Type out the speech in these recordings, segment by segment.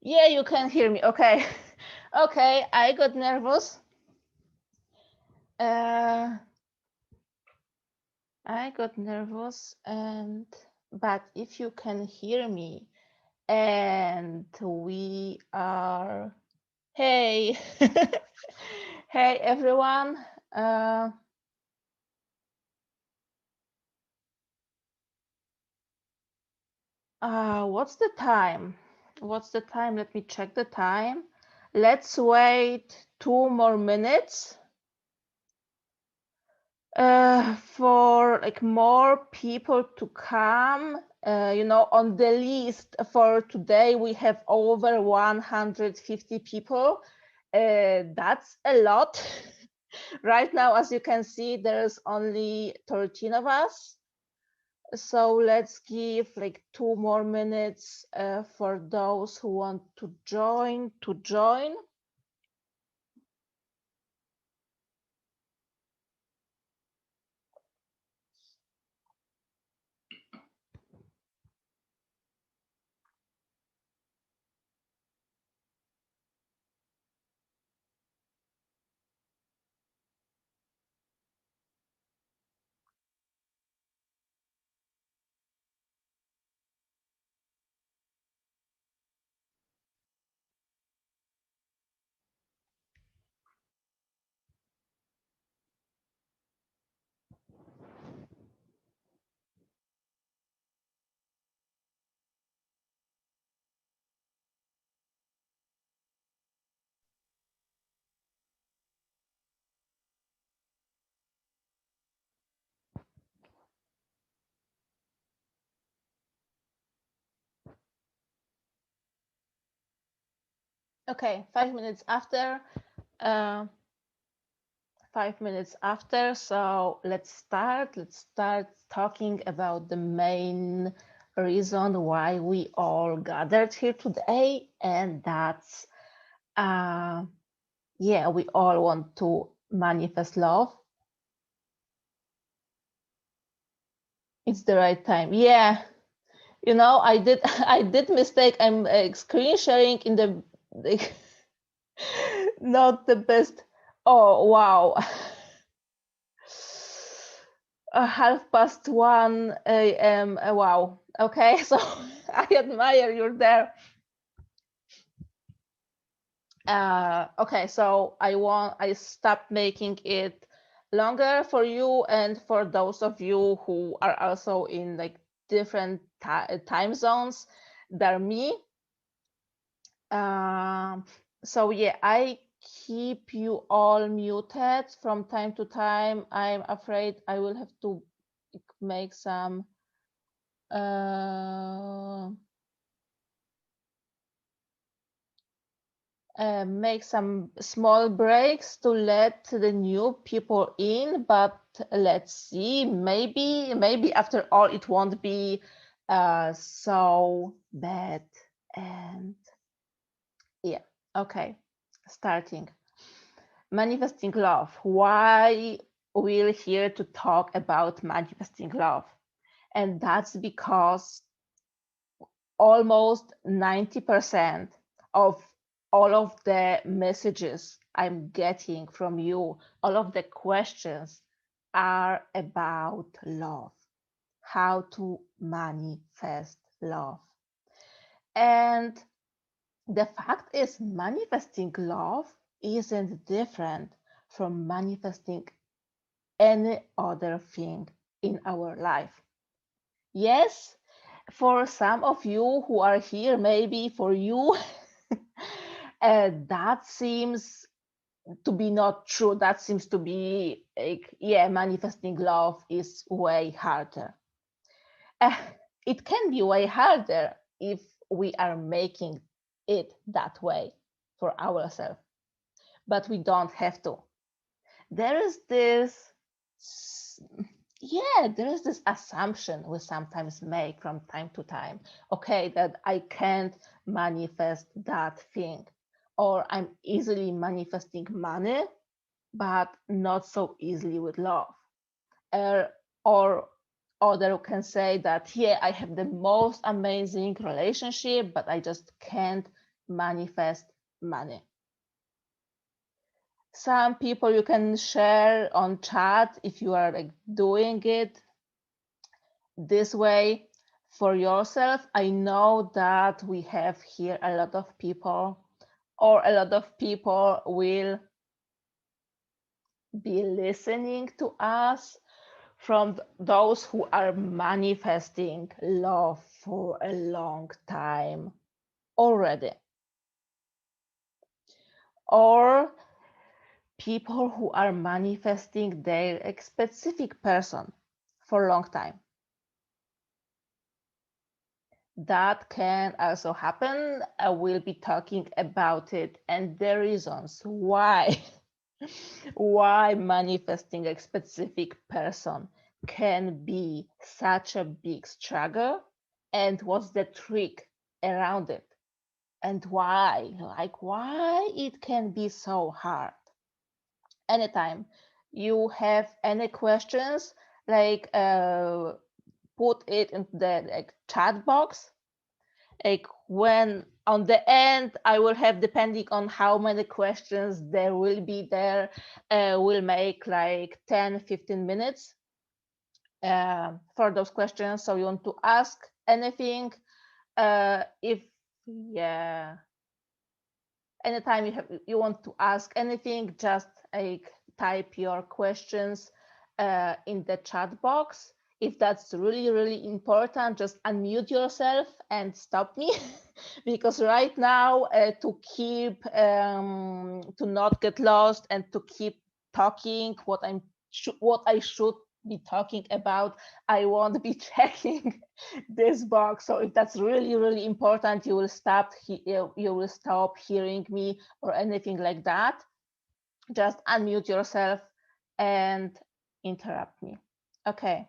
Yeah, you can hear me. Okay. Okay, I got nervous. I got nervous but if you can hear me and we are hey. Hey everyone. What's the time? What's the time? Let me check the time. Let's wait 2 more minutes for like more people to come. On the list for today we have over 150 people. That's a lot. Right now, as you can see, there's only 13 of us. So let's give like 2 more minutes for those who want to join Okay, 5 minutes after. Uh, 5 minutes after. So let's start. Let's start talking about the main reason why we all gathered here today, and that's yeah, we all want to manifest love. It's the right time. Yeah, I did I did mistake. I'm screen sharing in the like, not the best. Oh wow. 1:30 a.m. Wow. Okay, so I admire you're there. Okay, so I stopped making it longer for you and for those of you who are also in like different time zones than me. So yeah, I keep you all muted from time to time. I'm afraid I will have to make some make some small breaks to let the new people in, but let's see, maybe after all it won't be so bad. And yeah, okay, starting. Manifesting love. Why we're here to talk about manifesting love? And that's because almost 90% of all of the messages I'm getting from you, all of the questions are about love, how to manifest love. And the fact is, manifesting love isn't different from manifesting any other thing in our life. Yes, for some of you who are here, maybe for you, that seems to be not true. That seems to be like, yeah, manifesting love is way harder. Uh, it can be way harder if we are making it that way for ourselves, but we don't have to. There is this yeah, there is this assumption we sometimes make from time to time, okay, that I can't manifest that thing, or I'm easily manifesting money but not so easily with love. Or other can say that, yeah, I have the most amazing relationship but I just can't manifest money. Some people you can share on chat if you are like doing it this way for yourself. I know that we have here a lot of people, or a lot of people will be listening to us from those who are manifesting love for a long time already, or people who are manifesting their specific person for a long time. That can also happen. I will be talking about it and the reasons why why manifesting a specific person can be such a big struggle, and what's the trick around it, and why it can be so hard. Anytime you have any questions, put it in the chat box. When on the end I will have, depending on how many questions there will be there, we'll make 10-15 minutes for those questions. So you want to ask anything, if yeah, anytime you want to ask anything, just type your questions in the chat box. If that's really important, just unmute yourself and stop me because right now to not get lost and to keep talking what I should be talking about, I won't be checking this box. So if that's really important, you will stop hearing me or anything like that. Just unmute yourself and interrupt me. Okay.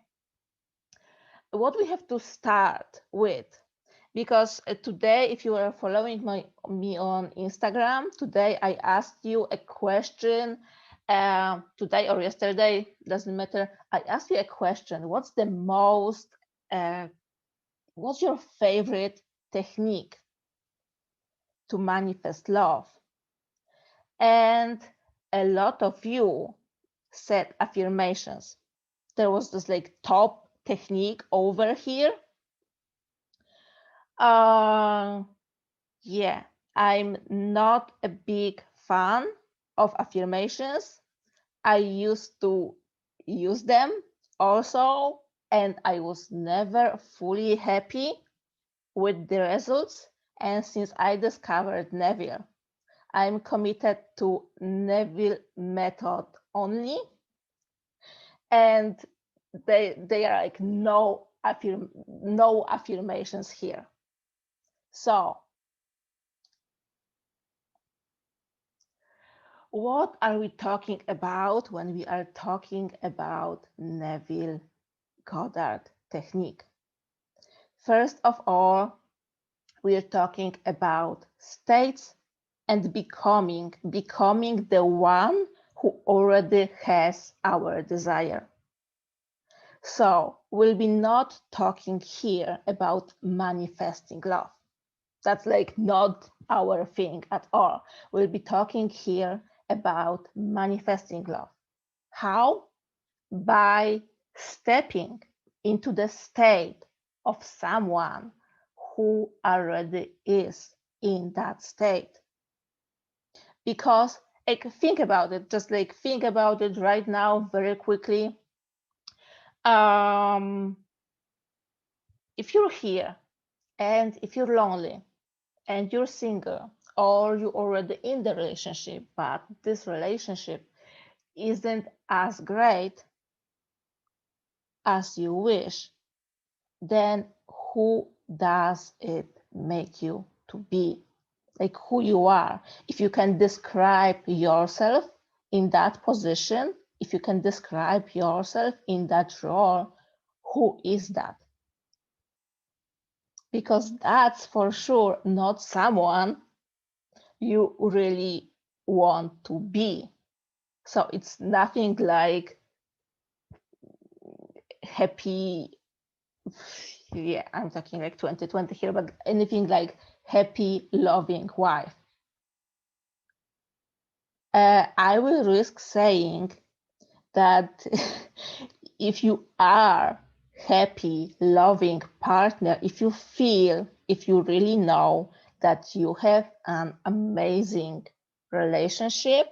What we have to start with, because today, if you are following me on Instagram, today I asked you a question. Today or yesterday, doesn't matter. I asked you a question. What's your favorite technique to manifest love? And a lot of you said affirmations. There was this top technique over here. Yeah, I'm not a big fan of affirmations. I used to use them also, and I was never fully happy with the results. And since I discovered Neville, I'm committed to Neville method only. And they are no affirmations here. So what are we talking about when we are talking about Neville Goddard technique? First of all, we are talking about states and becoming the one who already has our desire. So we'll be not talking here about manifesting love. That's not our thing at all. We'll be talking here about manifesting love. How? By stepping into the state of someone who already is in that state. Because think about it, just think about it right now very quickly. If you're here and if you're lonely and you're single, or you're already in the relationship, but this relationship isn't as great as you wish, then who does it make you to be? Who you are. If you can describe yourself in that position, if you can describe yourself in that role, who is that? Because that's for sure not someone you really want to be. So it's nothing like happy, yeah, I'm talking like 2020 here, but anything like happy, loving wife. I will risk saying that if you are happy, loving partner, if you really know that you have an amazing relationship,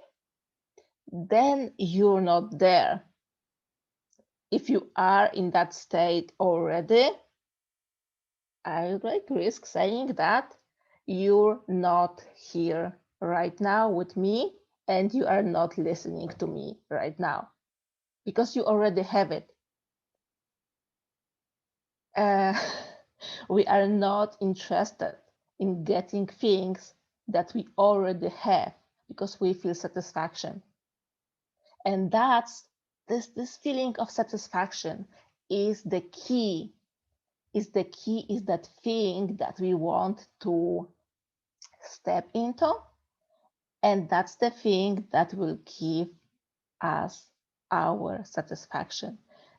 then you're not there. If you are in that state already, I like risk saying that you're not here right now with me and you are not listening to me right now because you already have it. Uh, we are not interested in getting things that we already have because we feel satisfaction. And that's this feeling of satisfaction is the key, is that thing that we want to step into. And that's the thing that will give us our satisfaction,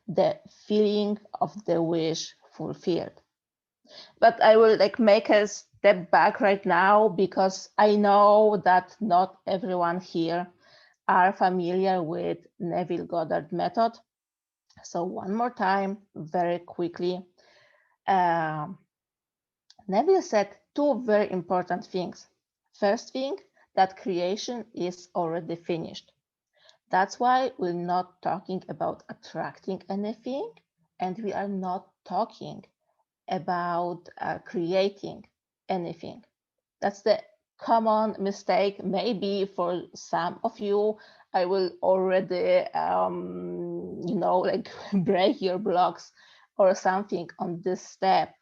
the feeling of the wish fulfilled. But I will like make a step back right now because I know that not everyone here are familiar with Neville Goddard method. So one more time, very quickly. Um, Neville said two very important things. First thing, that creation is already finished. That's why we're not talking about attracting anything, and we are not talking about creating anything. That's the common mistake. Maybe for some of you, I will already, like break your blocks or something on this step.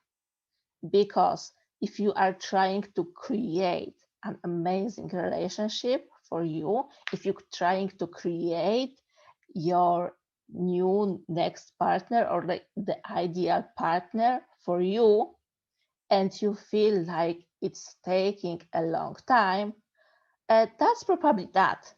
Because if you are trying to create an amazing relationship for you, if you're trying to create your new next partner or like the ideal partner for you, and you feel like it's taking a long time, that's probably that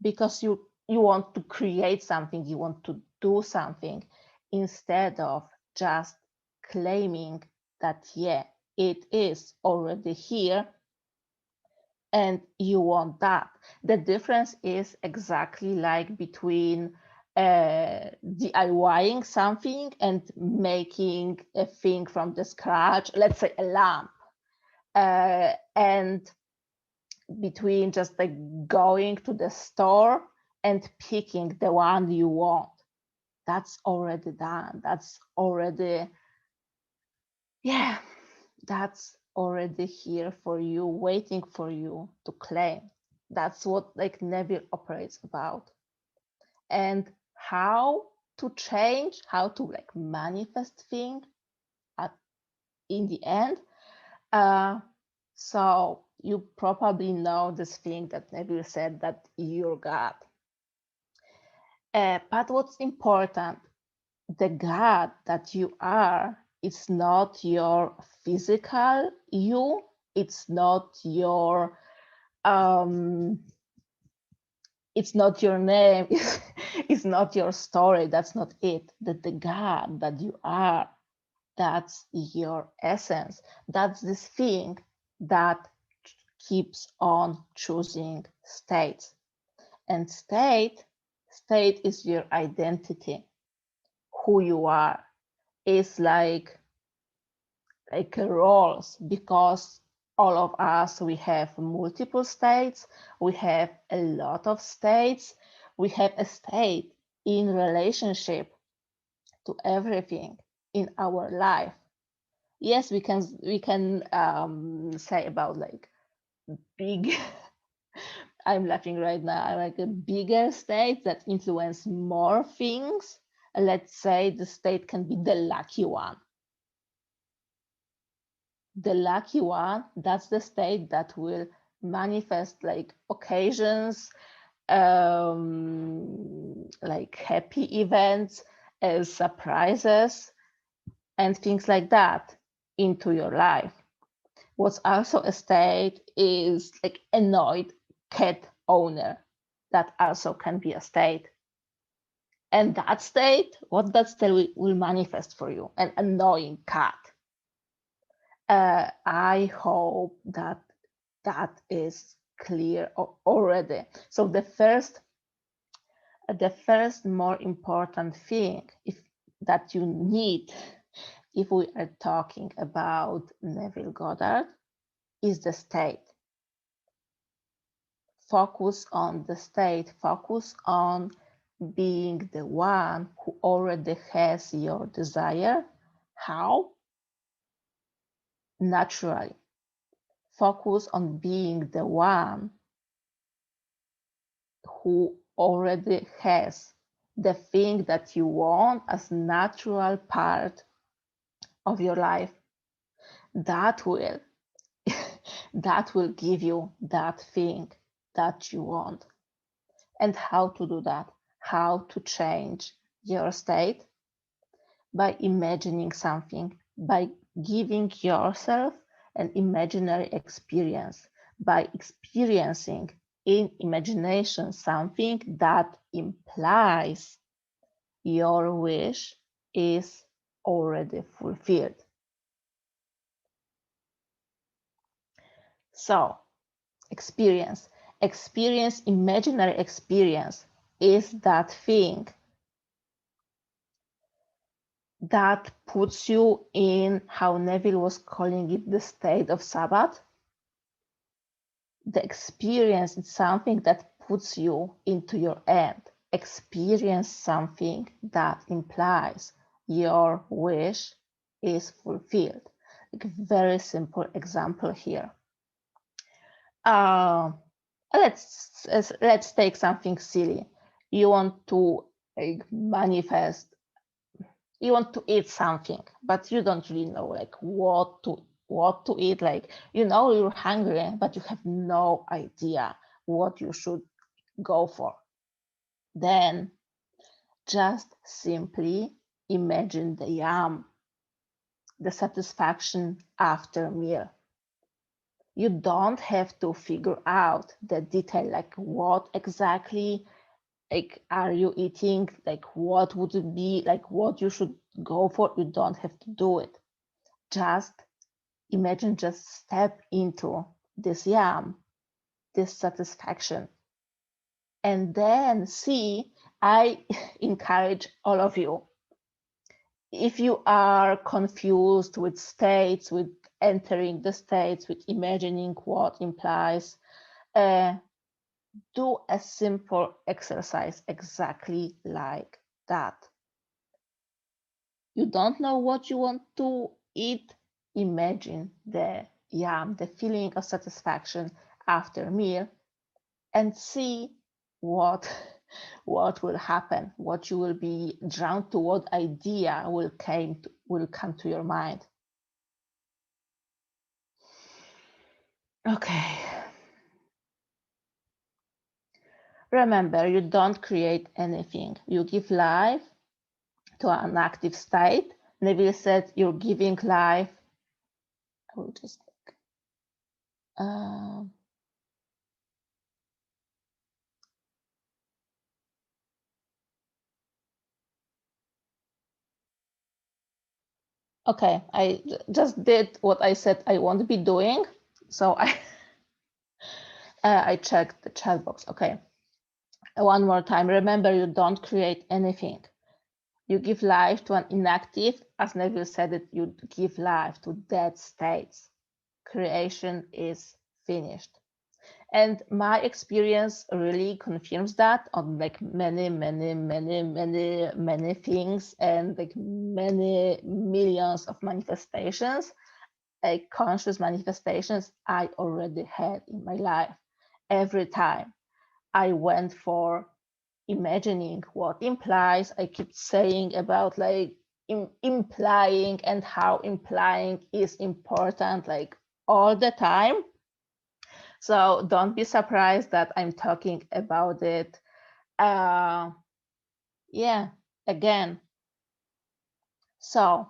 because you want to create something, you want to do something instead of just claiming that yeah, it is already here and you want that. The difference is exactly like between DIYing something and making a thing from the scratch, let's say a lamp, and between just like going to the store and picking the one you want. That's already done. That's already, yeah, that's already here for you, waiting for you to claim. That's what like Neville operates about. And how to change, how to like manifest things at in the end. Uh, so you probably know this thing that Neville said that you're God. But what's important, the God that you are, it's not your physical you, it's not your it's not your name, it's not your story, that's not it. That the God that you are, that's your essence. That's this thing that keeps on choosing states. And state is your identity, who you are. Is like roles because all of us we have multiple states, we have a lot of states, we have a state in relationship to everything in our life. Yes, we can say about like big I'm laughing right now, like a bigger state that influence more things. Let's say the state can be the lucky one. The lucky one, that's the state that will manifest like occasions, like happy events, surprises, and things like that into your life. What's also a state is like annoyed cat owner. That also can be a state. And that state, what that state will manifest for you, an annoying cat. I hope that that is clear already. So the first more important thing that you need if we are talking about Neville Goddard is the state. Focus on the state, focus on being the one who already has your desire. How? Naturally. Focus on being the one who already has the thing that you want as natural part of your life. That will that will give you that thing that you want. And how to do that? How to change your state? By imagining something, by giving yourself an imaginary experience, by experiencing in imagination something that implies your wish is already fulfilled. So, experience, imaginary experience is that thing that puts you in, how Neville was calling it, the state of Sabbath. The experience is something that puts you into your end. Experience something that implies your wish is fulfilled. Like a very simple example here. Let's take something silly. You want to manifest. You want to eat something, but you don't really know like what to eat. Like, you know, you're hungry, but you have no idea what you should go for. Then just simply imagine the yum, the satisfaction after meal. You don't have to figure out the detail, like what exactly like are you eating, like what would it be, like what you should go for. You don't have to do it. Just imagine, just step into this yum, this satisfaction, and then see. I encourage all of you, if you are confused with states, with entering the states, with imagining what implies, do a simple exercise exactly like that. You don't know what you want to eat? Imagine the yum, the feeling of satisfaction after a meal, and see what what will happen, what you will be drawn to, what idea will come to your mind. Okay. Remember, you don't create anything. You give life to an active state. Neville said you're giving life. I will just okay, I just did what I said I want to be doing. So I checked the chat box. Okay. One more time. Remember, you don't create anything. You give life to an inactive, as Neville said it, you give life to dead states. Creation is finished. And my experience really confirms that on like many things, and like many millions of manifestations, like conscious manifestations I already had in my life. Every time I went for imagining what implies, I keep saying about like implying and how implying is important, like all the time. So don't be surprised that I'm talking about it. Yeah, again. So,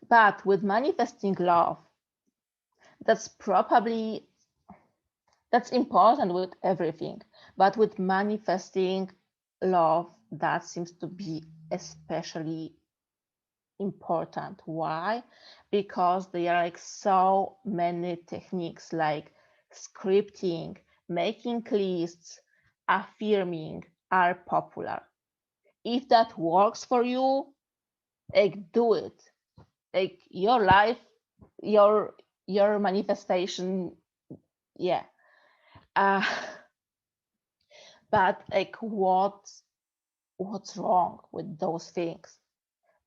but with manifesting love, that's important with everything. But with manifesting love, that seems to be especially important. Why? Because there are like so many techniques like scripting, making lists, affirming are popular. If that works for you, like do it. Like your life, your manifestation, yeah. Uh, but like what's wrong with those things?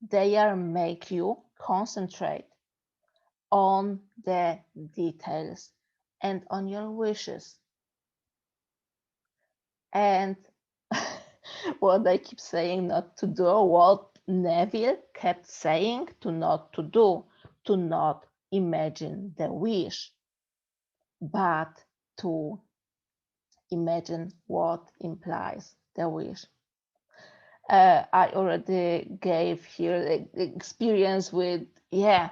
They are make you concentrate on the details and on your wishes. And what I keep saying not to do, what Neville kept saying to not to do, to not imagine the wish, but to imagine what implies the wish. I already gave here the experience with, yeah,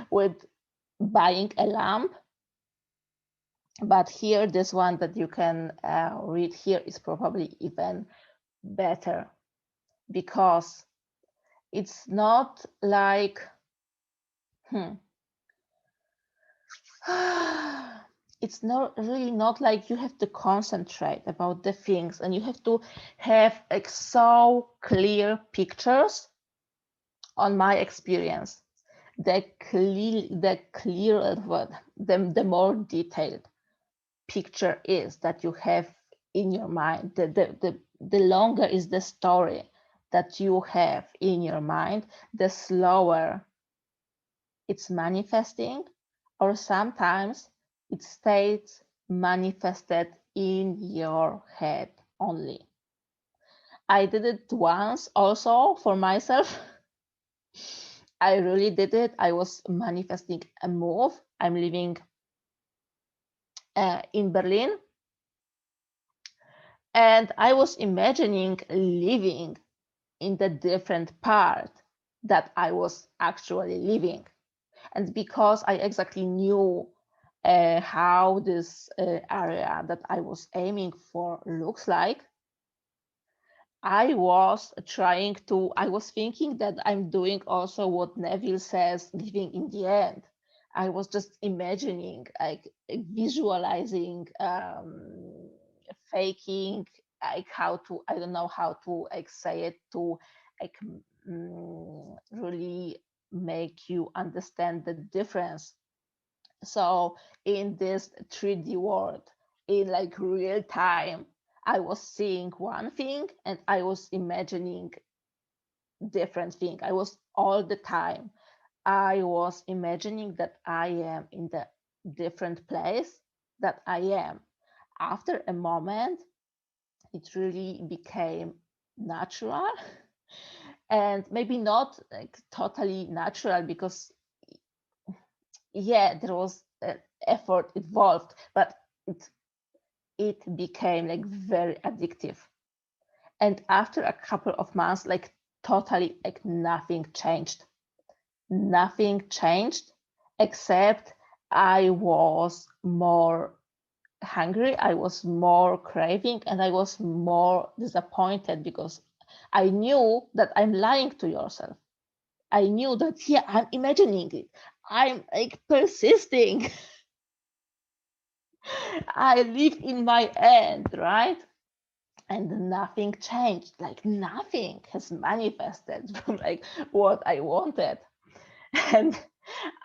with buying a lamp. But here, this one that you can read here is probably even better because it's not like, it's not really not like you have to concentrate about the things and you have to have like so clear pictures. On my experience, the clearer the more detailed picture is that you have in your mind, the longer is the story that you have in your mind, the slower it's manifesting, or sometimes it stays manifested in your head only. I did it once also for myself. I really did it. I was manifesting a move. I'm living in Berlin, and I was imagining living in the different part that I was actually living. And because I exactly knew how this area that I was aiming for looks like, I was thinking that I'm doing also what Neville says, living in the end. I was just imagining, like visualizing, faking, like how to, I don't know how to like say it to like really make you understand the difference. So in this 3D world, in like real time, I was seeing one thing and I was imagining different thing. I was all the time. I was imagining that I am in the different place that I am. After a moment, it really became natural and maybe not like totally natural because yeah, there was effort involved, but it it became like very addictive. And after a couple of months, like totally like nothing changed. Nothing changed except I was more hungry, I was more craving, and I was more disappointed because I knew that I'm lying to yourself. I knew that, yeah, I'm imagining it. I'm like persisting. I live in my end, right? And nothing changed. Like nothing has manifested from like what I wanted. And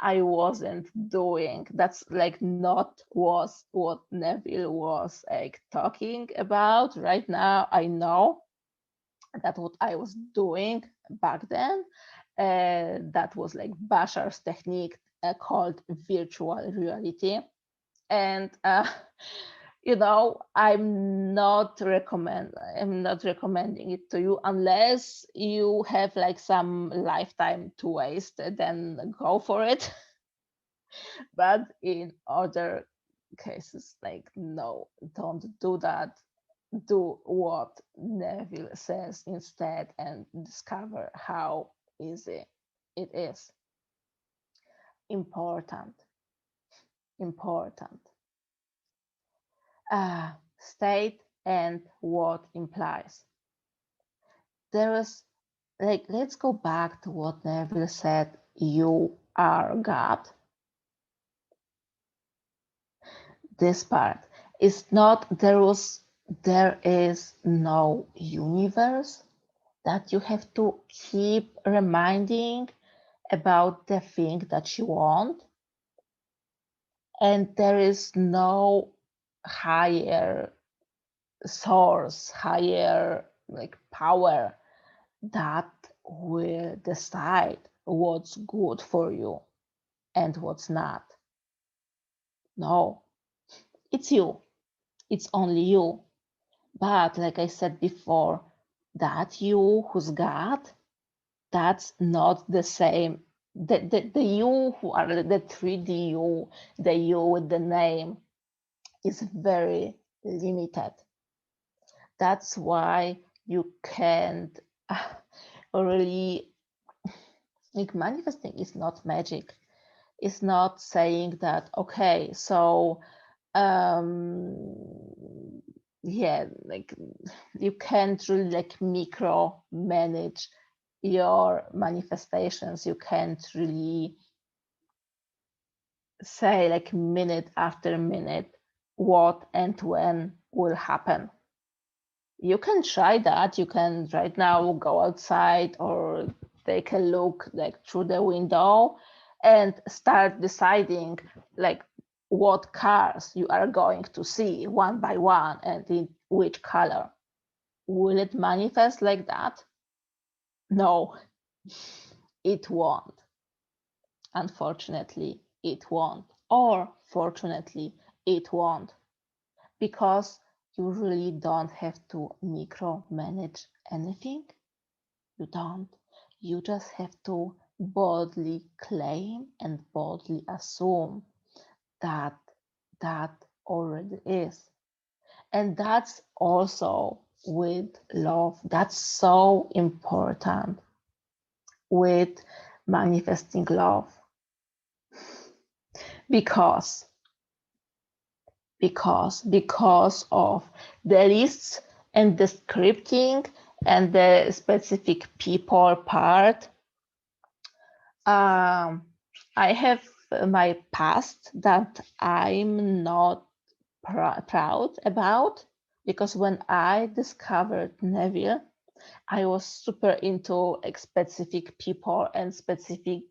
I wasn't doing. That's like not was what Neville was like talking about right now. I know that what I was doing back then, that was like Bashar's technique called virtual reality. And I'm not recommending it to you unless you have like some lifetime to waste, then go for it. But in other cases, like no, don't do that. Do what Neville says instead and discover how easy it is. Important, important. State and what implies. there is like, let's go back to what Neville said, you are God. This part is not, there is no universe that you have to keep reminding about the thing that you want, and there is no higher source, higher like power that will decide what's good for you and what's not. No, it's you. It's only you. But like I said before, that you who's God, that's not the same. The you who are the 3D you, the you with the name, is very limited. That's why you can't really, like, manifesting is not magic. It's not saying that, okay, so yeah, like, you can't really like micro manage your manifestations. You can't really say like minute after minute what and when will happen. You can try that. You can right now go outside or take a look like through the window and start deciding like what cars you are going to see one by one and in which color. Will it manifest like that? No, it won't. Unfortunately, it won't. Or fortunately, it won't. Because you really don't have to micromanage anything. You don't. You just have to boldly claim and boldly assume that that already is. And that's also with love. That's so important with manifesting love because of the lists and the scripting and the specific people part. I have my past that I'm not proud about, because when I discovered Neville, I was super into like specific people and specific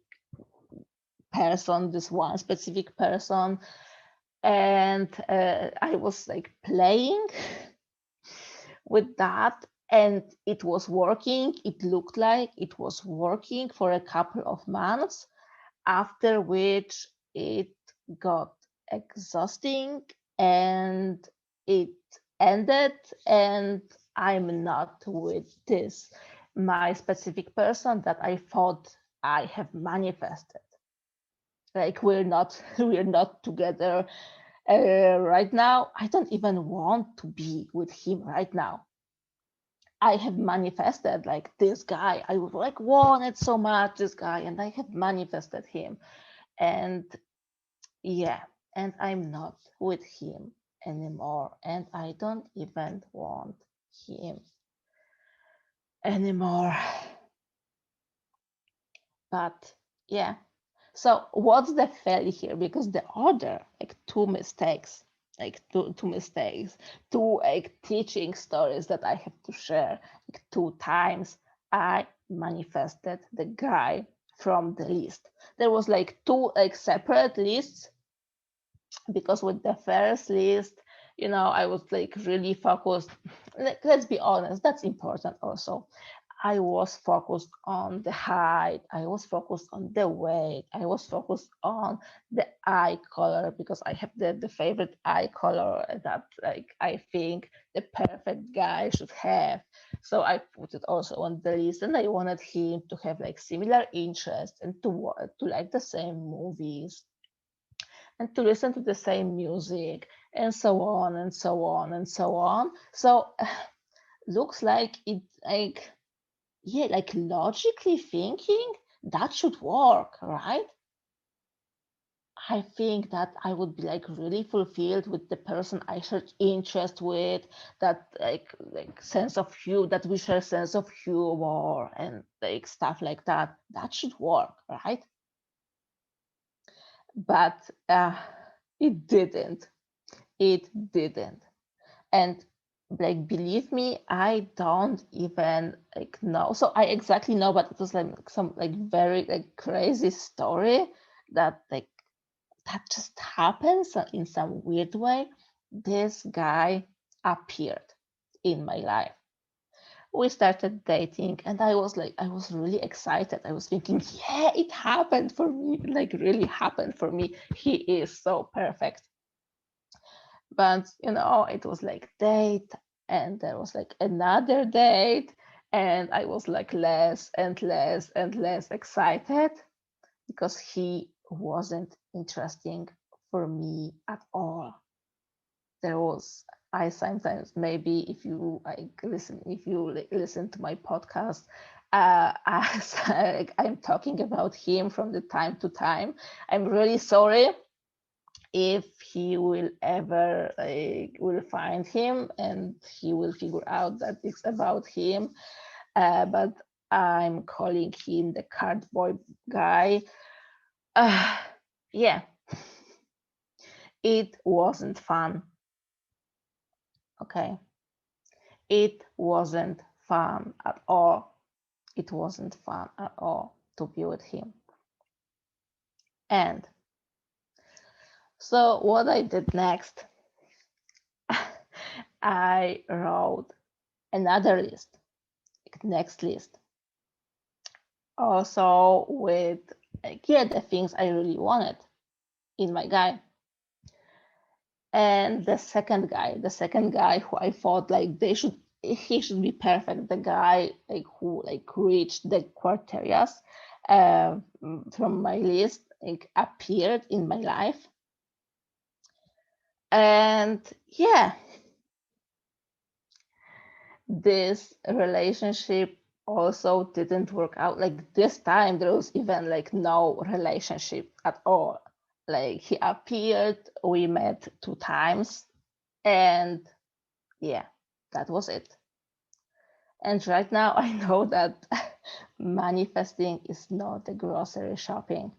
person, this one specific person, and I was like playing with that, and it was working. It looked like it was working for a couple of months, after which it got exhausting and it ended, and I'm not with this my specific person that I thought I have manifested. Like, we're not together right now. I don't even want to be with him right now. I have manifested like this guy. I would like wanted so much this guy, and I have manifested him. And yeah, and I'm not with him anymore, and I don't even want him anymore. But yeah, so what's the failure here? Because the other like two mistakes, two like teaching stories that I have to share, like 2 times I manifested the guy from the list. There was like two like separate lists, because with the first list, I was like really focused. Let's be honest, that's important also. I was focused on the height, I was focused on the weight, I was focused on the eye color, because I have the favorite eye color that like I think the perfect guy should have. So I put it also on the list, and I wanted him to have like similar interests and to like the same movies and to listen to the same music, and so on and so on and so on. So looks like it, like, yeah, like logically thinking, that should work, right? I think that I would be like really fulfilled with the person I share interest with, that like sense of humor, that we share sense of humor and like stuff like that. That should work, right? But it didn't. It didn't. And like believe me, I don't even like know. So I exactly know, but it was like some like very like crazy story that like that just happens in some weird way. This guy appeared in my life. We started dating, and I was really excited. I was thinking, yeah, it happened for me, like really happened for me. He is so perfect. But it was like date, and there was like another date, and I was like less and less and less excited because he wasn't interesting for me at all. There was I sometimes, maybe if you listen to my podcast, as I'm talking about him from the time to time. I'm really sorry if he will ever will find him and he will figure out that it's about him. But I'm calling him the cardboard guy. Yeah, it wasn't fun. Okay, it wasn't fun at all. It wasn't fun at all to be with him. And so what I did next, I wrote another list, next list, also with like, yeah, the things I really wanted in my guy. And the second guy who I thought like he should be perfect, the guy like who like reached the criteria from my list, like appeared in my life. And yeah, this relationship also didn't work out. Like this time there was even like no relationship at all. Like he appeared, we met 2 times, and yeah, that was it. And right now I know that manifesting is not the grocery shopping.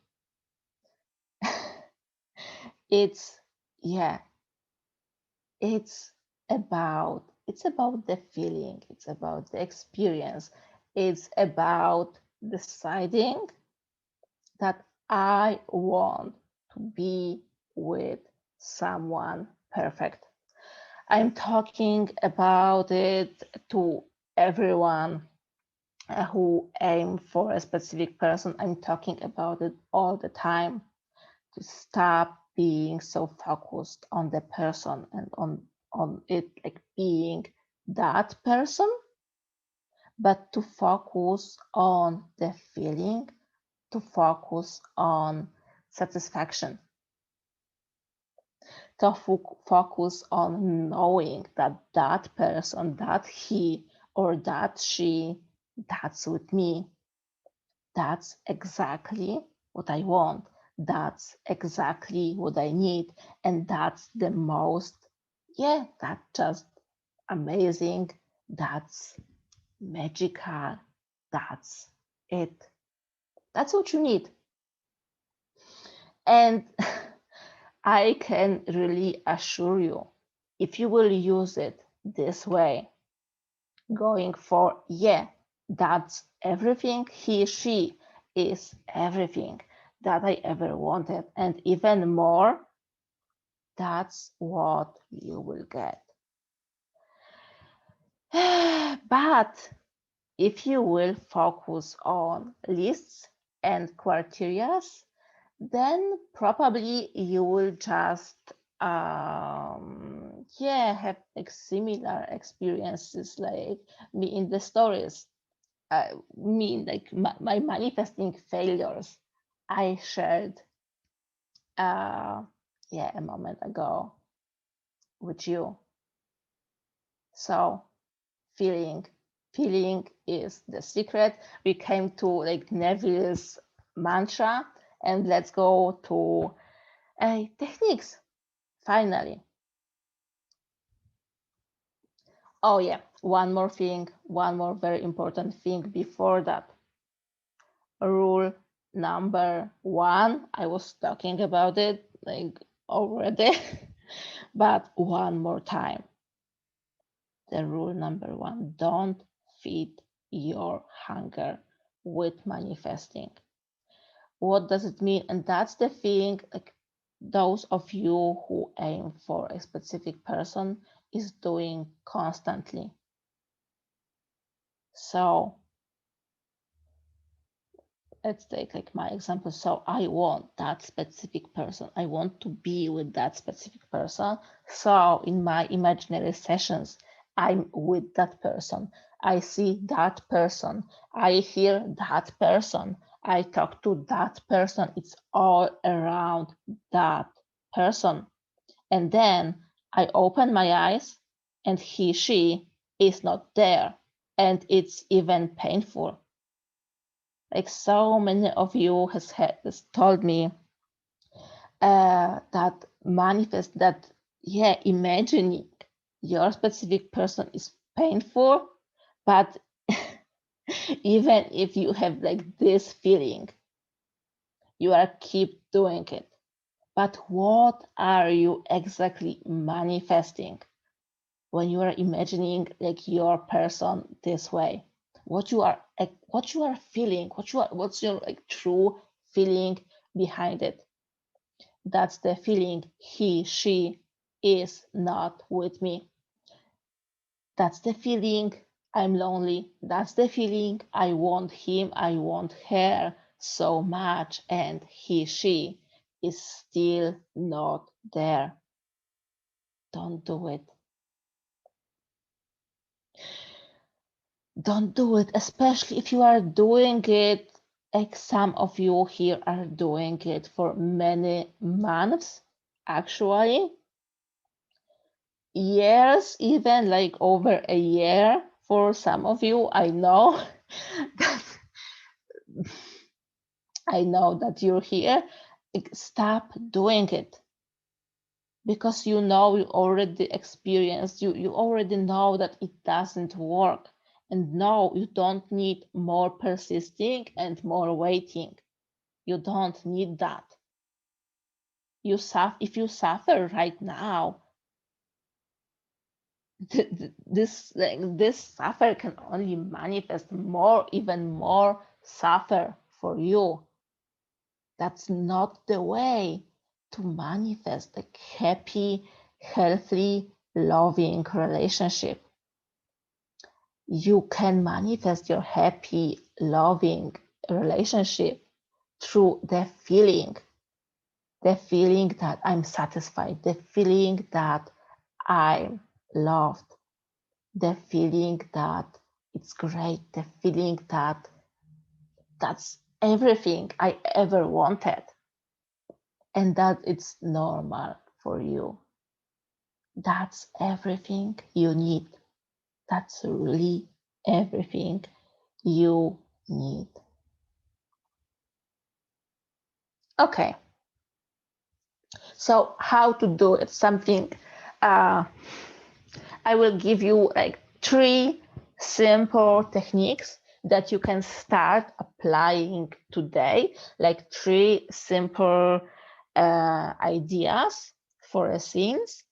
It's yeah, it's about the feeling, it's about the experience, it's about deciding that I want to be with someone perfect. I'm talking about it to everyone who aim for a specific person. I'm talking about it all the time, to stop being so focused on the person and on it like being that person, but to focus on the feeling, to focus on satisfaction, to focus on knowing that that person, that he or that she, that's with me. That's exactly what I want. That's exactly what I need. And that's the most, yeah, that's just amazing. That's magical. That's it. That's what you need. And I can really assure you, if you will use it this way, going for, yeah, that's everything, she is everything that I ever wanted, and even more, that's what you will get. But if you will focus on lists and criteria, then probably you will just have like similar experiences like me in the stories, me like my manifesting failures I shared a moment ago with you. So feeling is the secret. We came to like Neville's mantra, and let's go to Techniques, finally. Oh yeah, one more thing, one more very important thing before that. Rule number one, I was talking about it like already, but one more time. The rule number one, don't feed your hunger with manifesting. What does it mean? And that's the thing, like those of you who aim for a specific person is doing constantly. So let's take like my example. So I want that specific person. I want to be with that specific person. So in my imaginary sessions, I'm with that person. I see that person. I hear that person. I talk to that person. It's all around that person. And then I open my eyes and she is not there. And it's even painful. Like so many of you has told me that manifest that, yeah, imagining your specific person is painful, but even if you have like this feeling, you are keep doing it. But what are you exactly manifesting when you are imagining like your person this way? What you are feeling, what's your like true feeling behind it? That's the feeling she is not with me. That's the feeling I'm lonely. That's the feeling I want him, I want her so much, and she is still not there. Don't do it. Don't do it, especially if you are doing it like some of you here are doing it for many months, actually, years, even like over a year for some of you. I know that I know that you're here. Like, stop doing it because you know you already experienced, you already know that it doesn't work. And no, you don't need more persisting and more waiting. You don't need that. You suffer if you suffer right now. This suffer can only manifest more, even more suffer for you. That's not the way to manifest a happy, healthy, loving relationship. You can manifest your happy, loving relationship through the feeling that I'm satisfied, the feeling that I'm loved, the feeling that it's great, the feeling that that's everything I ever wanted, and that it's normal for you. That's everything you need. That's really everything you need. Okay, so how to do it? Something I will give you like 3 simple techniques that you can start applying today, like 3 simple ideas for a scenes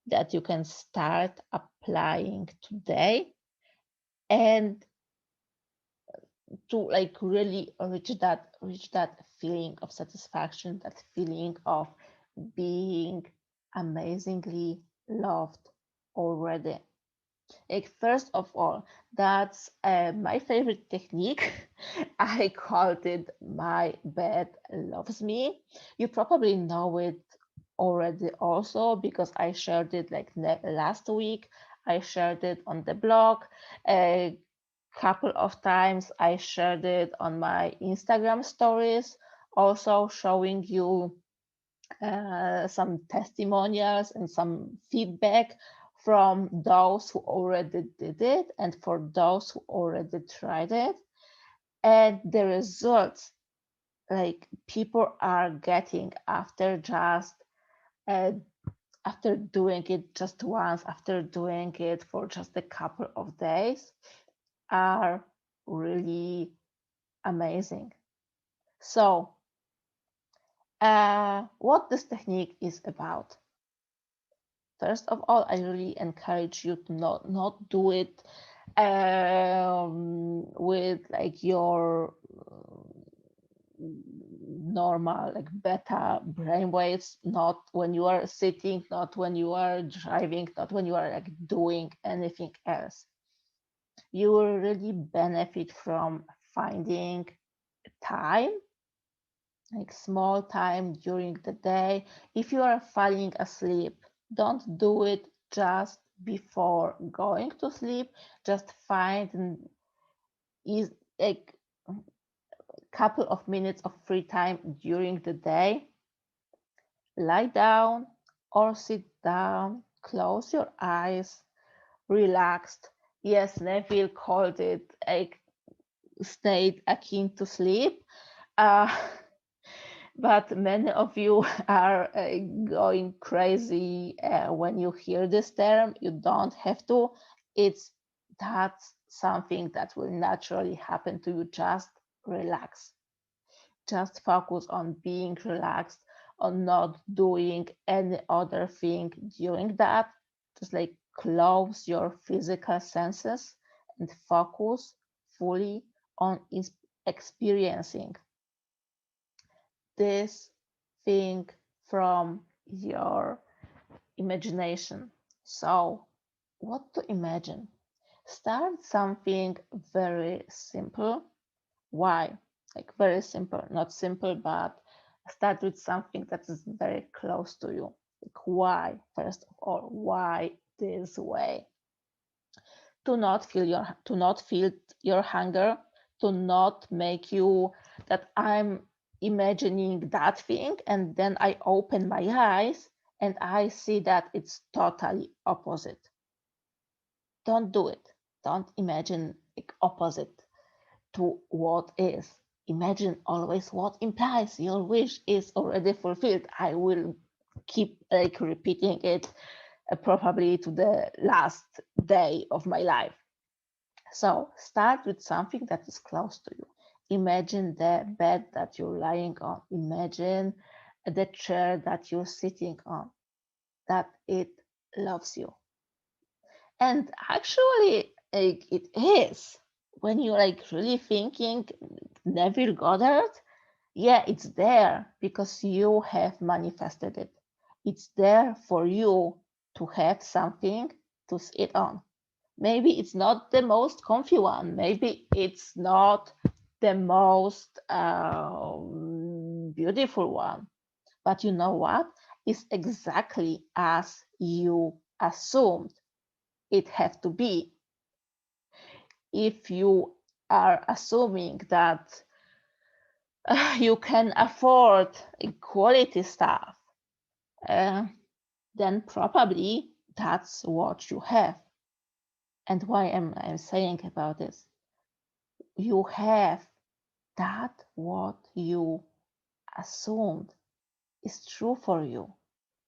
that you can start applying today and to like really reach that feeling of satisfaction, that feeling of being amazingly loved already. Like first of all, that's my favorite technique. I called it "My Bed Loves Me." You probably know it already also because I shared it like last week. I shared it on the blog a couple of times. I shared it on my Instagram stories, also showing you some testimonials and some feedback from those who already did it and for those who already tried it. And the results like people are getting after just And after doing it just once, after doing it for just a couple of days, are really amazing. So, what this technique is about? First of all, I really encourage you to not do it with like your normal like beta brainwaves, not when you are sitting, not when you are driving, not when you are like doing anything else. You will really benefit from finding time, like small time during the day. If you are falling asleep, don't do it just before going to sleep. Just find is like couple of minutes of free time during the day. Lie down or sit down, close your eyes, relaxed. Yes, Neville called it a state akin to sleep. Uh, but many of you are going crazy when you hear this term. You don't have to. It's that's something that will naturally happen to you. Just relax. Just focus on being relaxed, on not doing any other thing during that. Just like close your physical senses and focus fully on experiencing this thing from your imagination. So, what to imagine? Start something very simple. Why? Like very simple, not simple, but start with something that is very close to you. Like why? First of all, why this way? To not feel your hunger, to not make you that I'm imagining that thing and then I open my eyes and I see that it's totally opposite. Don't do it. Don't imagine like opposite to what is. Imagine always what implies your wish is already fulfilled. I will keep like repeating it probably to the last day of my life. So start with something that is close to you. Imagine the bed that you're lying on. Imagine the chair that you're sitting on, that it loves you. And actually, like, it is. When you're like really thinking Neville Goddard, yeah, it's there because you have manifested it. It's there for you to have something to sit on. Maybe it's not the most comfy one. Maybe it's not the most beautiful one. But you know what? It's exactly as you assumed it had to be. If you are assuming that you can afford quality stuff, uh, then probably that's what you have. And why am I saying about this? You have that what you assumed is true for you.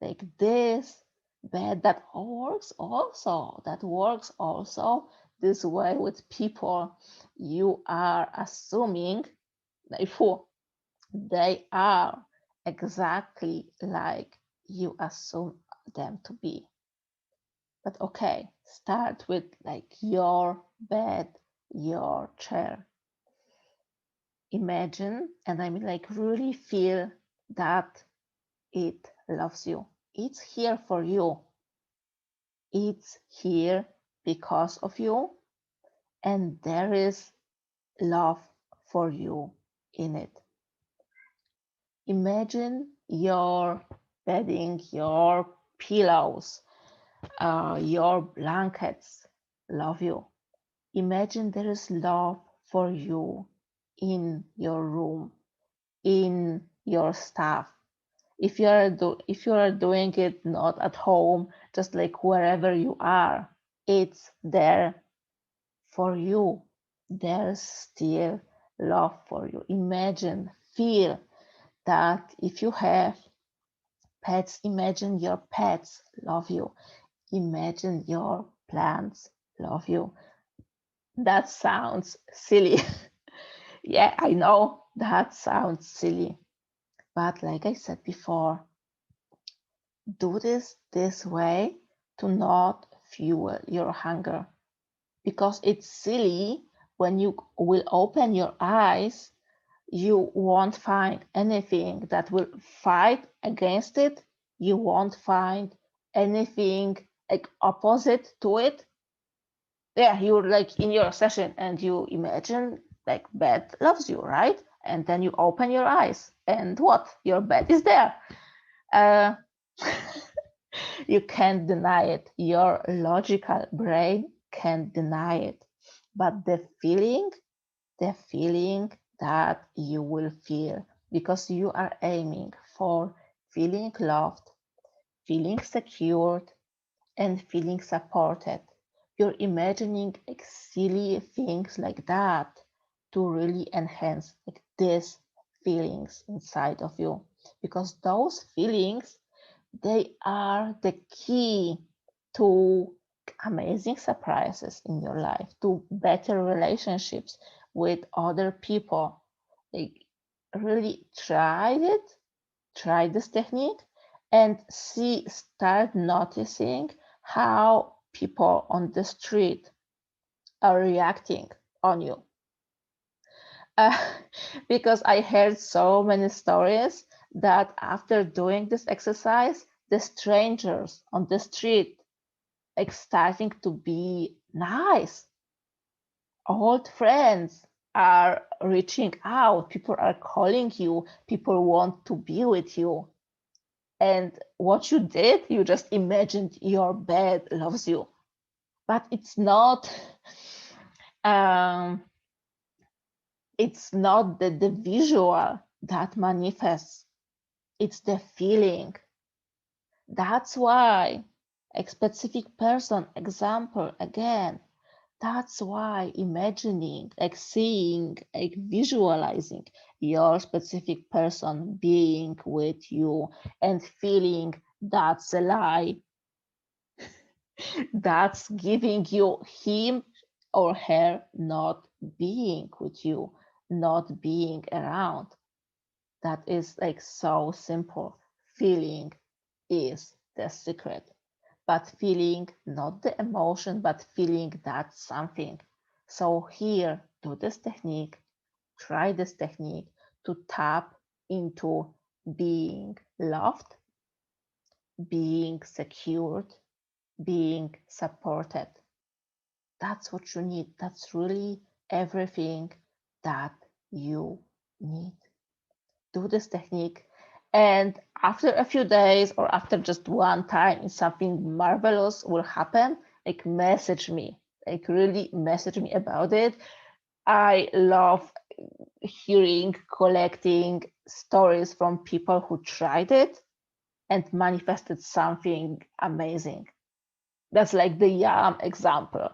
Like this bed that works also this way with people you are assuming they are exactly like you assume them to be. But okay, start with like your bed, your chair. Imagine, and I mean like really feel that it loves you. It's here for you. It's here because of you, and there is love for you in it. Imagine your bedding, your pillows, your blankets love you. Imagine there is love for you in your room, in your stuff. If you are doing it not at home, just like wherever you are, it's there for you. There's still love for you. Imagine, feel that if you have pets, imagine your pets love you. Imagine your plants love you. That sounds silly. Yeah, I know that sounds silly. But like I said before, do this way to not fuel your hunger. Because it's silly when you will open your eyes, you won't find anything that will fight against it. You won't find anything like opposite to it. Yeah, you're like in your session and you imagine like bed loves you, right? And then you open your eyes and what? Your bed is there. Uh, you can't deny it. Your logical brain can't deny it. But the feeling that you will feel because you are aiming for feeling loved, feeling secured, and feeling supported. You're imagining like silly things like that to really enhance like these feelings inside of you because those feelings they are the key to amazing surprises in your life, to better relationships with other people. Like, really try this technique and start noticing how people on the street are reacting on you. Uh, because I heard so many stories that after doing this exercise, the strangers on the street like starting to be nice. Old friends are reaching out. People are calling you. People want to be with you. And what you did, you just imagined your bed loves you. But um, it's not the visual that manifests. It's the feeling. That's why a specific person example again. That's why imagining, like seeing, like visualizing your specific person being with you and feeling that's a lie, that's giving you him or her not being with you, not being around. That is like so simple. Feeling is the secret. But feeling not the emotion, but feeling that something. So here, do this technique, try this technique to tap into being loved, being secured, being supported. That's what you need. That's really everything that you need. Do this technique. And after a few days or after just one time, something marvelous will happen. Like, message me, like, really message me about it. I love hearing, collecting stories from people who tried it and manifested something amazing. That's like the Yam example.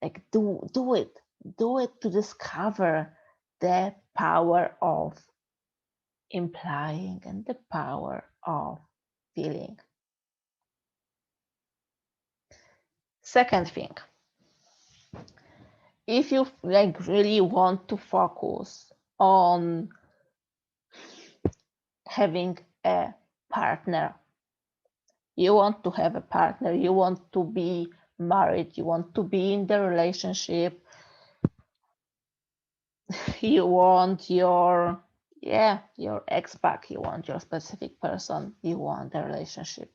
Like, do it. Do it to discover the power of implying and the power of feeling. Second thing, if you like really want to focus on having a partner, you want to have a partner, you want to be married, you want to be in the relationship, you want your ex back, you want your specific person, you want the relationship.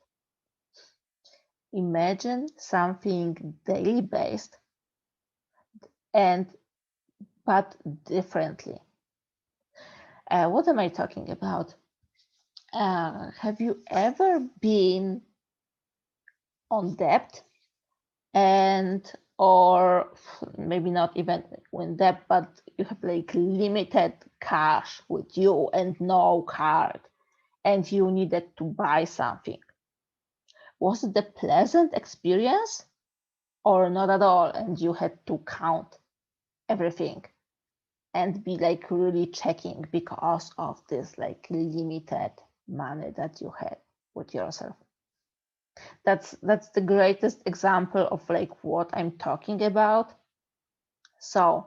Imagine something daily based and but differently. What am I talking about? Have you ever been on debt and or maybe not even in debt, but you have like limited cash with you and no card and you needed to buy something? Was it a pleasant experience or not at all? And you had to count everything and be like really checking because of this like limited money that you had. with yourself. That's the greatest example of like what I'm talking about. So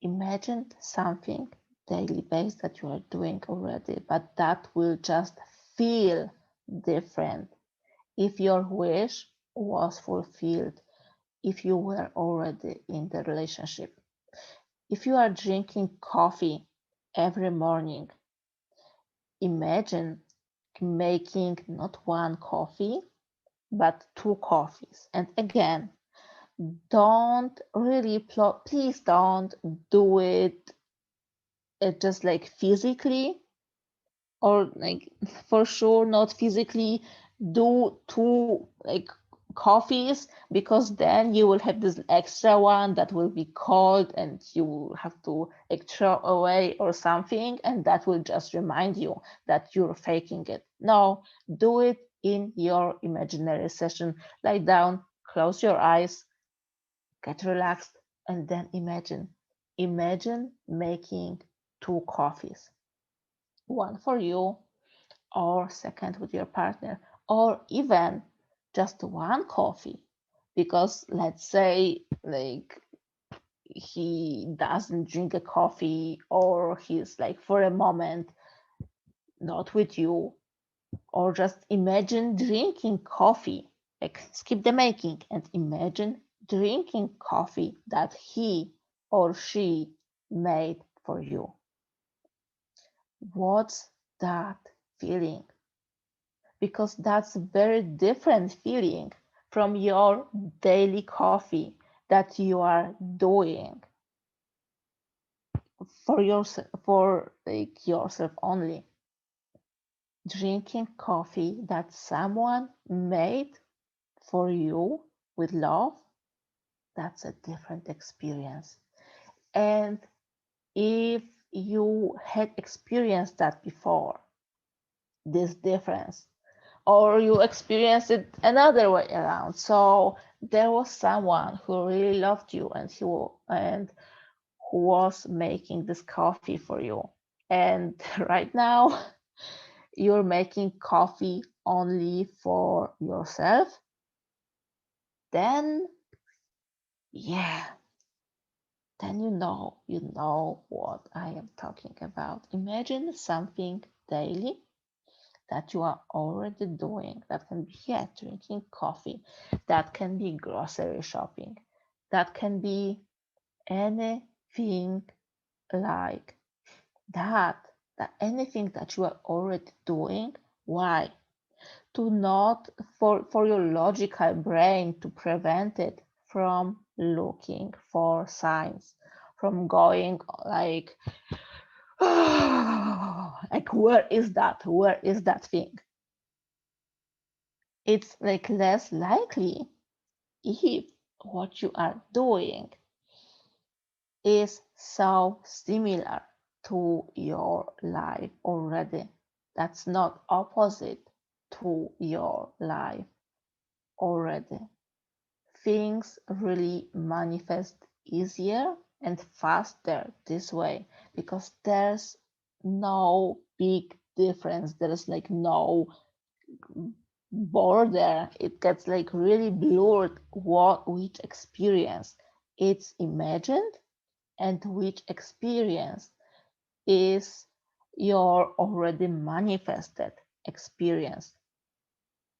imagine something daily based that you are doing already, but that will just feel different if your wish was fulfilled, if you were already in the relationship. If you are drinking coffee every morning, imagine making not one coffee, but two coffees. And again, don't really, please don't do it just like physically, or like for sure not physically do two like coffees, because then you will have this extra one that will be cold and you will have to like throw away or something, and that will just remind you that you're faking it. No, do it in your imaginary session. Lie down, close your eyes, get relaxed, and then imagine making two coffees, one for you, or second with your partner, or even just one coffee, because let's say like he doesn't drink a coffee, or he's like for a moment not with you, or just imagine drinking coffee, like skip the making and imagine drinking coffee that he or she made for you. What's that feeling? Because that's a very different feeling from your daily coffee that you are doing for yourself, for like yourself only. Drinking coffee that someone made for you with love, that's a different experience. And if you had experienced that before, this difference, or you experienced it another way around, so there was someone who really loved you, and who was making this coffee for you, and right now you're making coffee only for yourself, then yeah, then you know what I am talking about. Imagine something daily that you are already doing. That can be, yeah, drinking coffee, that can be grocery shopping, that can be anything like that, anything that you are already doing. Why? To not, for your logical brain to prevent it from looking for signs, from going like, like where is that thing? It's like less likely if what you are doing is so similar to your life already. That's not opposite to your life already. Things really manifest easier and faster this way, because there's no big difference. There's like no border. It gets like really blurred which experience it's imagined and which experience is your already manifested experience.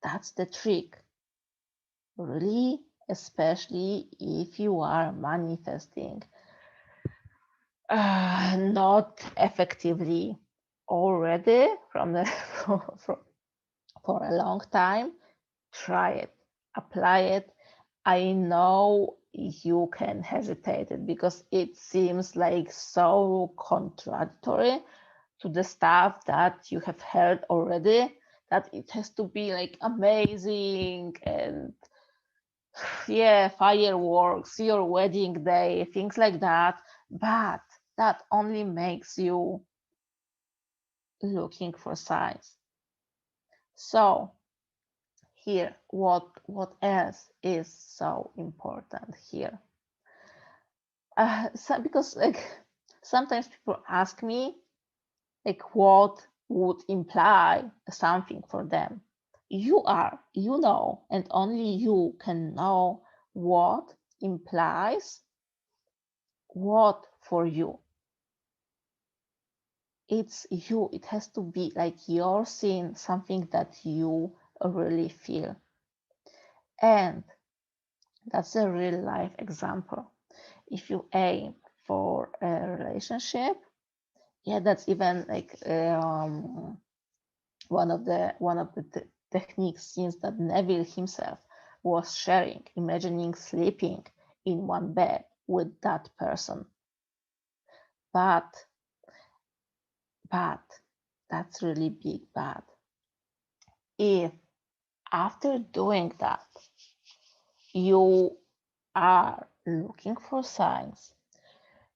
That's the trick, really, especially if you are manifesting not effectively already from the for a long time. Try it, apply it. I know you can hesitate it because it seems like so contradictory to the stuff that you have heard already, that it has to be like amazing and yeah, fireworks, your wedding day, things like that. But that only makes you looking for signs. So here, what else is so important here? Because like sometimes people ask me like what would imply something for them. You know, and only you can know what implies what for you. It's you, it has to be like you're seeing something that you really feel. And that's a real life example. If you aim for a relationship, yeah, that's even like one of the techniques since that Neville himself was sharing, imagining sleeping in one bed with that person. But that's really big but. If after doing that you are looking for signs,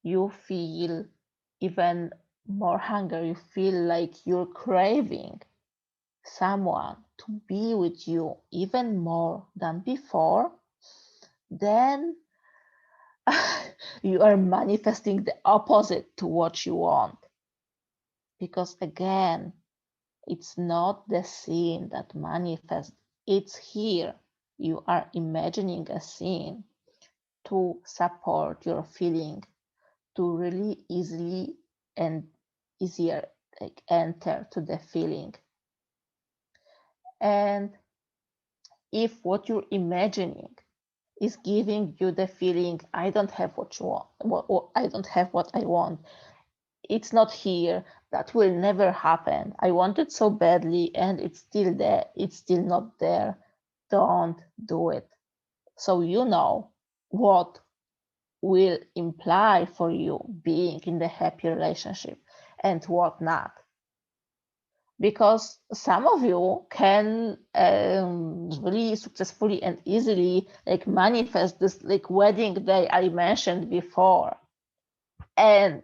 you feel even more hunger, you feel like you're craving someone to be with you even more than before, then you are manifesting the opposite to what you want. Because again, it's not the scene that manifests, it's here. You are imagining a scene to support your feeling, to really easily and easier like enter to the feeling. And if what you're imagining is giving you the feeling, I don't have what you want, I don't have what I want, it's not here, that will never happen, I want it so badly and it's still there, it's still not there, don't do it. So you know what will imply for you being in the happy relationship and what not. Because some of you can really successfully and easily like manifest this like wedding day I mentioned before, and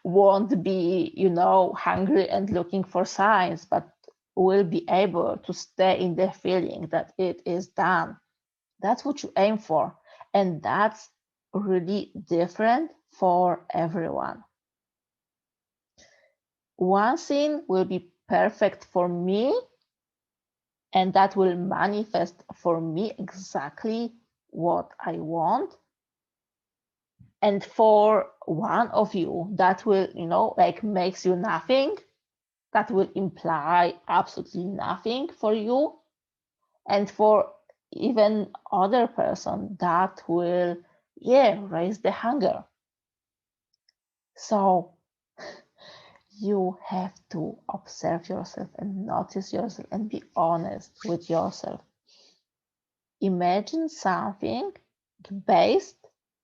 won't be, you know, hungry and looking for signs, but will be able to stay in the feeling that it is done. That's what you aim for. And that's really different for everyone. One thing will be perfect for me, and that will manifest for me exactly what I want. And for one of you, that will, you know, like makes you nothing, that will imply absolutely nothing for you. And for even other person, that will, yeah, raise the hunger. So you have to observe yourself and notice yourself and be honest with yourself. Imagine something based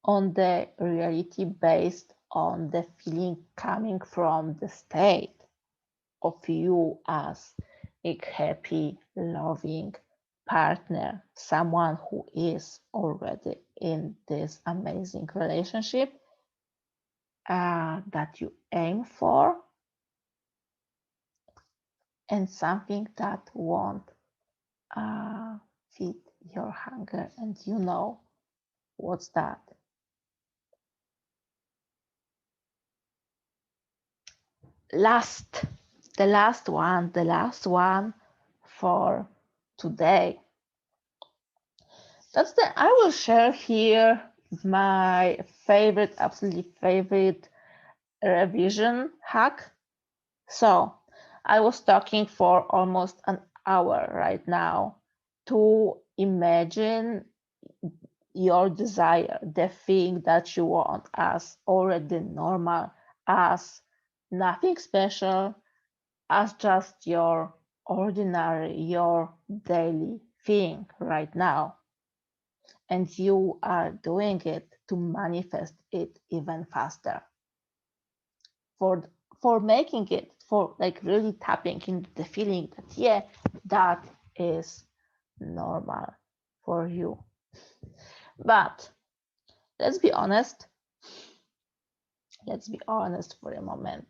on the reality, based on the feeling coming from the state of you as a happy, loving partner, someone who is already in this amazing relationship that you aim for, and something that won't feed your hunger, and you know what's that. The last one for today. I will share here my favorite, absolutely favorite revision hack. So I was talking for almost an hour right now to imagine your desire, the thing that you want, as already normal, as nothing special, as just your ordinary, your daily thing right now. And you are doing it to manifest it even faster. For making it, for like really tapping into the feeling that, yeah, that is normal for you. But let's be honest. Let's be honest for a moment.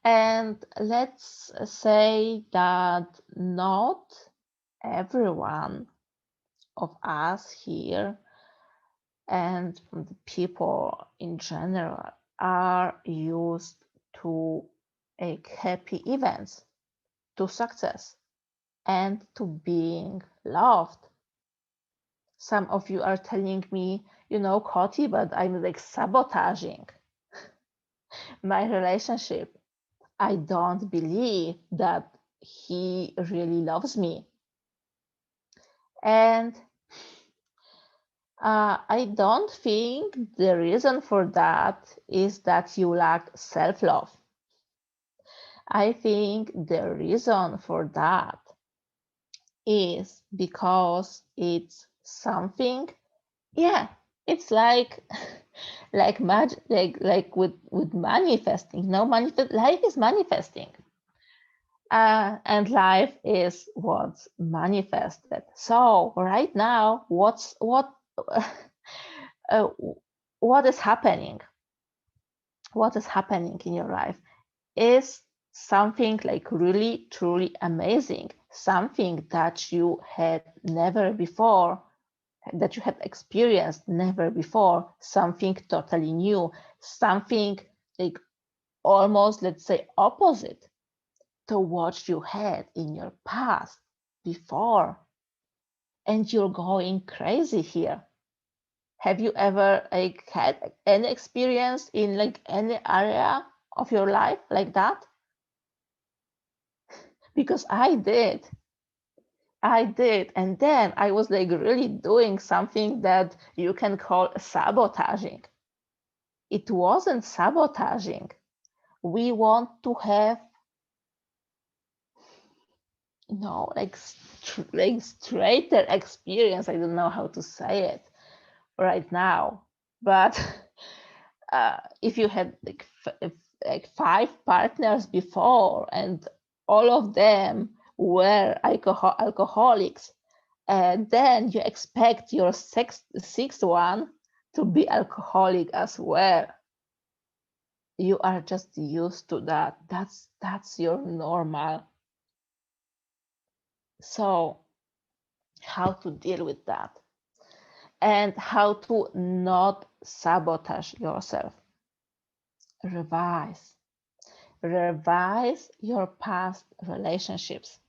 And let's say that not everyone of us here and the people in general are used to happy events, to success, and to being loved. Some of you are telling me, Koti, but I'm like sabotaging my relationship. I don't believe that he really loves me. And I don't think the reason for that is that you lack self love. I think the reason for that is because it's something, yeah, it's like like magic, like with manifesting. No, life is manifesting. And life is what's manifested. So right now, uh, what is happening? What is happening in your life is something like really truly amazing, something that you had never before, that you had experienced never before, something totally new, something like almost, let's say, opposite to what you had in your past before. And you're going crazy here. Have you ever like had any experience in like any area of your life like that? Because I did. I did. And then I was like really doing something that you can call sabotaging. It wasn't sabotaging. We want to have, like, like straighter experience. I don't know how to say it right now. But if you had like 5 partners before and all of them were alcoholics, and then you expect your sixth one to be alcoholic as well, you are just used to that. That's your normal. So how to deal with that and how to not sabotage yourself? Revise your past relationships.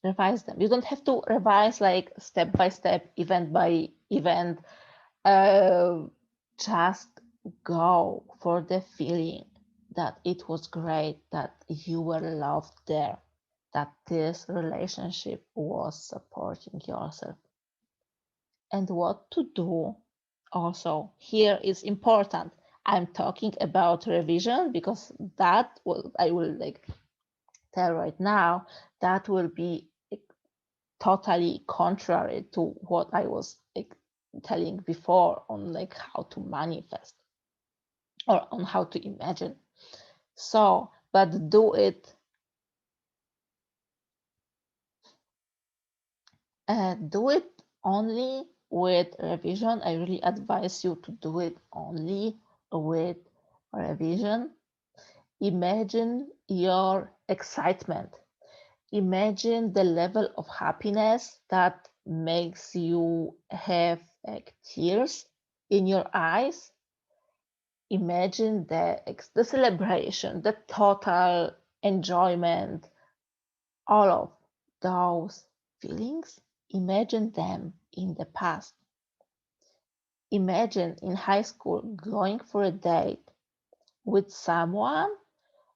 Revise them. You don't have to revise like step by step, event by event. Just go for the feeling that it was great, that you were loved there, that this relationship was supporting yourself. And what to do also here is important. I'm talking about revision because that will, I will like tell right now, that will be totally contrary to what I was like telling before on like how to manifest or on how to imagine. So, but do it only with revision. I really advise you to do it only with revision. Imagine your excitement. Imagine the level of happiness that makes you have like tears in your eyes. Imagine the celebration, the total enjoyment, all of those feelings. Imagine them in the past. Imagine in high school going for a date with someone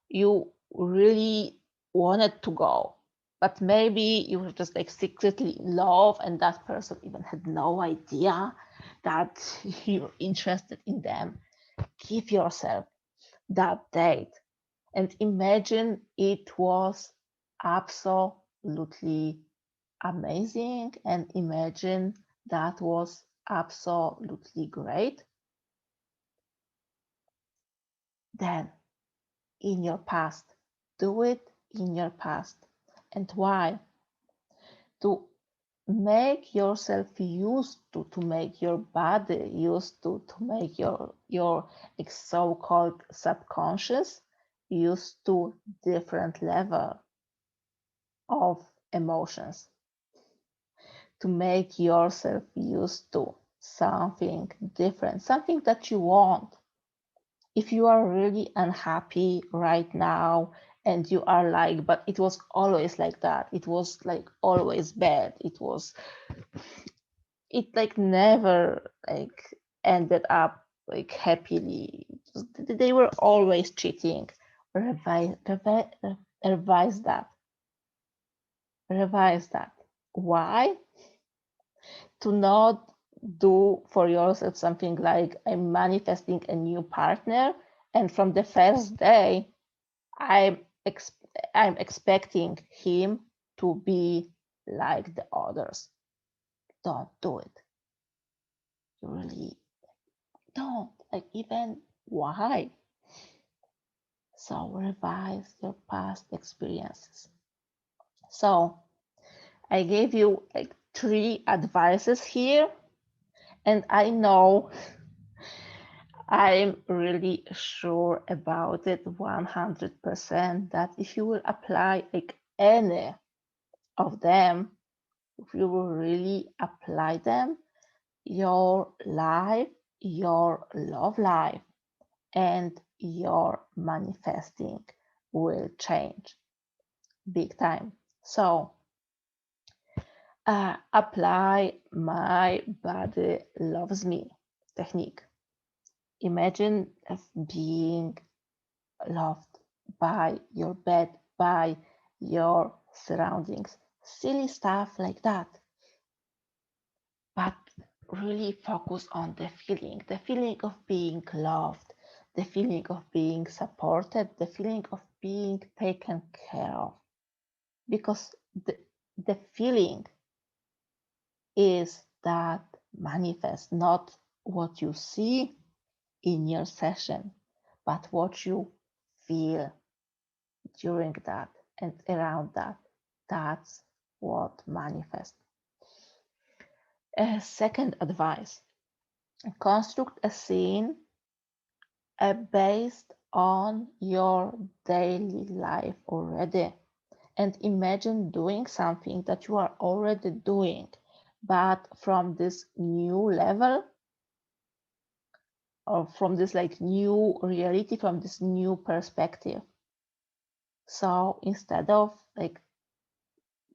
you really wanted to go, but maybe you were just like secretly in love and that person even had no idea that you're interested in them. Give yourself that date and imagine it was absolutely amazing and imagine that was absolutely great. Then in your past, do it in your past. And why? To make yourself used to make your body used to make your so-called subconscious used to different level of emotions, to make yourself used to something different, something that you want. If you are really unhappy right now and you are like, but it was always like that, it was like always bad, it like never like ended up like happily. They were always cheating. Revise that. Revise that. Why? To not do for yourself something like I'm manifesting a new partner, and from the first day, I'm ex- I'm expecting him to be like the others. Don't do it. You really don't. Like even why? So revise your past experiences. So I gave you like three advices here, and I know I'm really sure about it 100% that if you will apply like any of them, if you will really apply them, your life, your love life, and your manifesting will change big time. So apply my body loves me technique. Imagine of being loved by your bed, by your surroundings, silly stuff like that. But really focus on the feeling of being loved, the feeling of being supported, the feeling of being taken care of. Because the feeling is that manifest, not what you see in your session, but what you feel during that and around that. That's what manifests. Second advice, construct a scene based on your daily life already. And imagine doing something that you are already doing, but from this new level or from this like new reality, from this new perspective. So instead of like,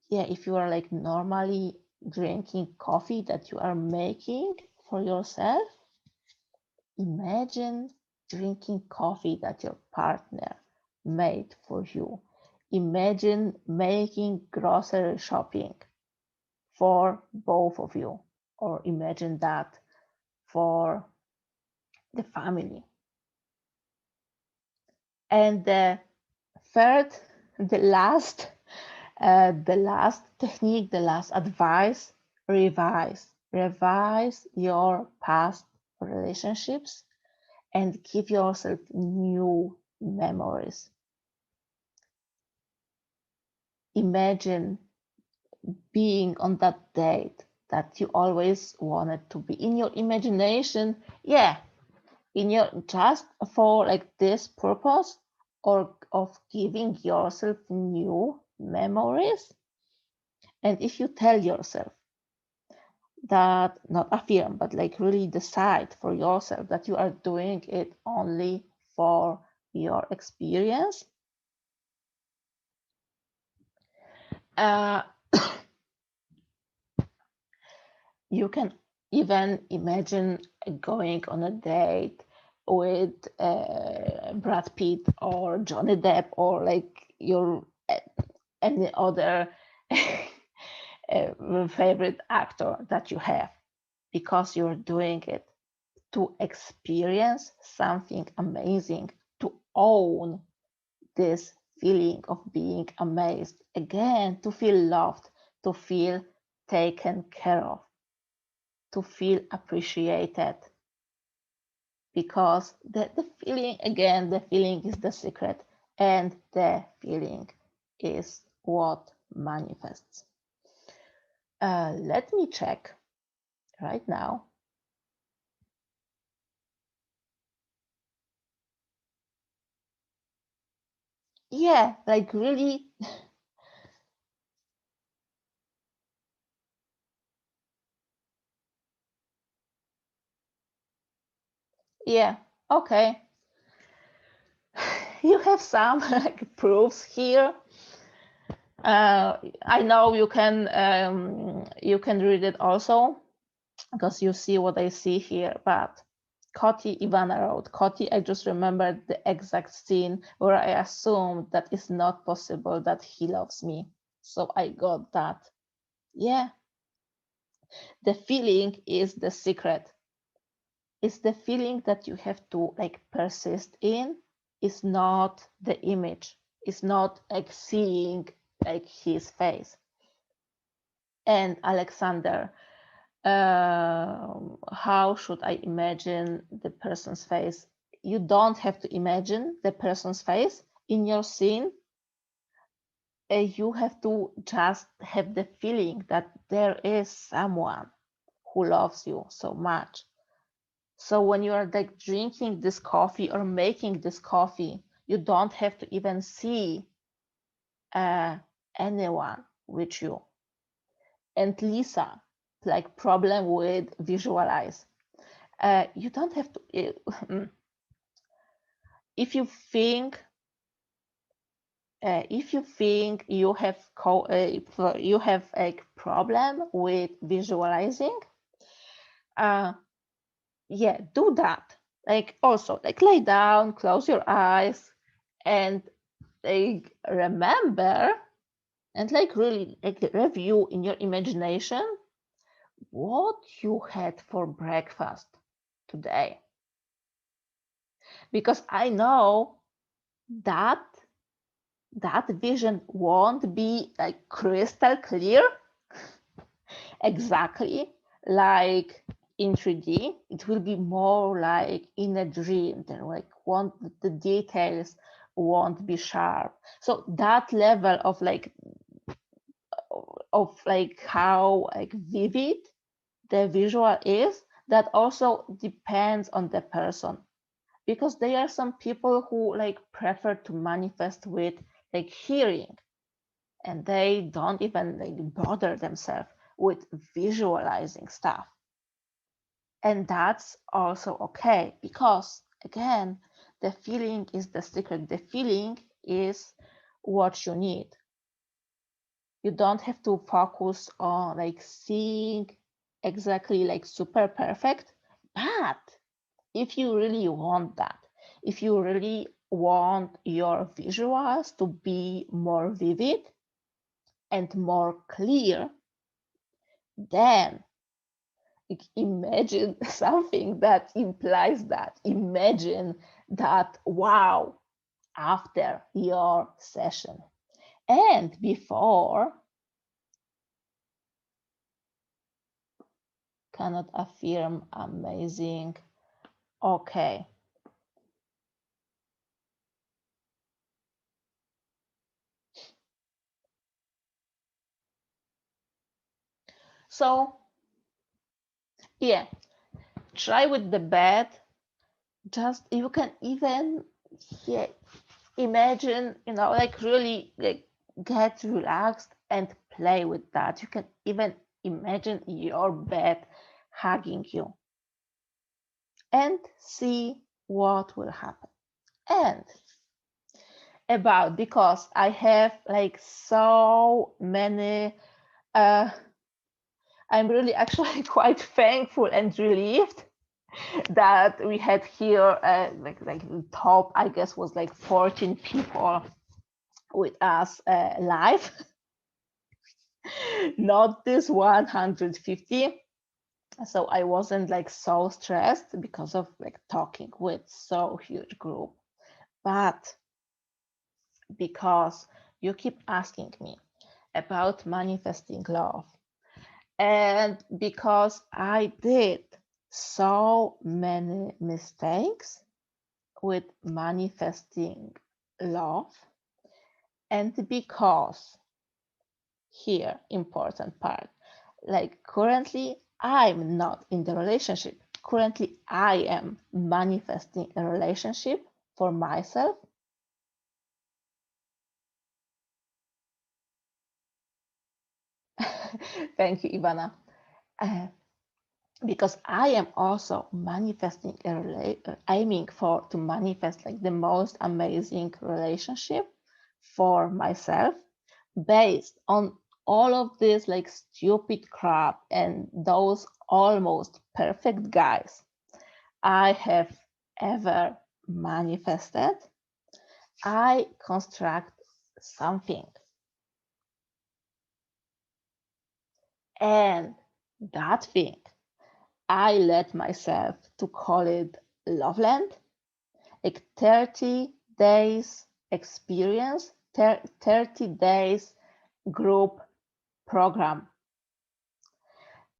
yeah, if you are like normally drinking coffee that you are making for yourself, imagine drinking coffee that your partner made for you. Imagine making grocery shopping for both of you, or imagine that for the family. And the third, the last, the last technique, the last advice, revise your past relationships and give yourself new memories. Imagine being on that date that you always wanted to be in your imagination. Yeah, in your just for like this purpose or of giving yourself new memories. And if you tell yourself that, not affirm, but like really decide for yourself that you are doing it only for your experience, uh, you can even imagine going on a date with Brad Pitt or Johnny Depp or like your any other favorite actor that you have, because you're doing it to experience something amazing, to own this feeling of being amazed again, to feel loved, to feel taken care of, to feel appreciated. Because the feeling, again, the feeling is the secret, and the feeling is what manifests. Let me check right now. Yeah, like really, yeah, okay. you have some like proofs here. I know you can read it also because you see what I see here, but Koti, Ivana wrote, Koti, I just remembered the exact scene where I assumed that it's not possible that he loves me. So I got that. Yeah, the feeling is the secret. It's the feeling that you have to like persist in. It's not the image. It's not like seeing like his face. And Alexander, how should I imagine the person's face? You don't have to imagine the person's face in your scene. You have to just have the feeling that there is someone who loves you so much. So when you are like drinking this coffee or making this coffee, you don't have to even see anyone with you. And Lisa, like problem with visualize. You don't have to. If you think you have you have a problem with visualizing, yeah, do that. Like also like lay down, close your eyes, and like remember and like really like review in your imagination what you had for breakfast today. Because I know that that vision won't be like crystal clear exactly like in 3D. It will be more like in a dream. Then like the details won't be sharp. So that level of like how like vivid the visual is, that also depends on the person, because there are some people who like prefer to manifest with like hearing, and they don't even like bother themselves with visualizing stuff. And that's also okay, because again, the feeling is the secret. The feeling is what you need. You don't have to focus on like seeing exactly like super perfect. But if you really want that, if you really want your visuals to be more vivid and more clear, then imagine something that implies that. Imagine that wow after your session. And before, cannot affirm amazing. Okay. So yeah, try with the bed. Just you can even, yeah, imagine, like really like get relaxed and play with that. You can even imagine your bed hugging you and see what will happen. And about, because I have like so many, I'm really actually quite thankful and relieved that we had here like the top, I guess, was like 14 people with us live, not this 150. So I wasn't like so stressed because of like talking with so huge group, but because you keep asking me about manifesting love, and because I did so many mistakes with manifesting love, and because here important part, like currently I'm not in the relationship. Currently I am manifesting a relationship for myself. Thank you, Ivana. uh, because I am also manifesting aiming for to manifest like the most amazing relationship for myself based on all of this like stupid crap and those almost perfect guys I have ever manifested. I construct something, and that thing I let myself to call it Loveland, like 30 days experience, 30 days group program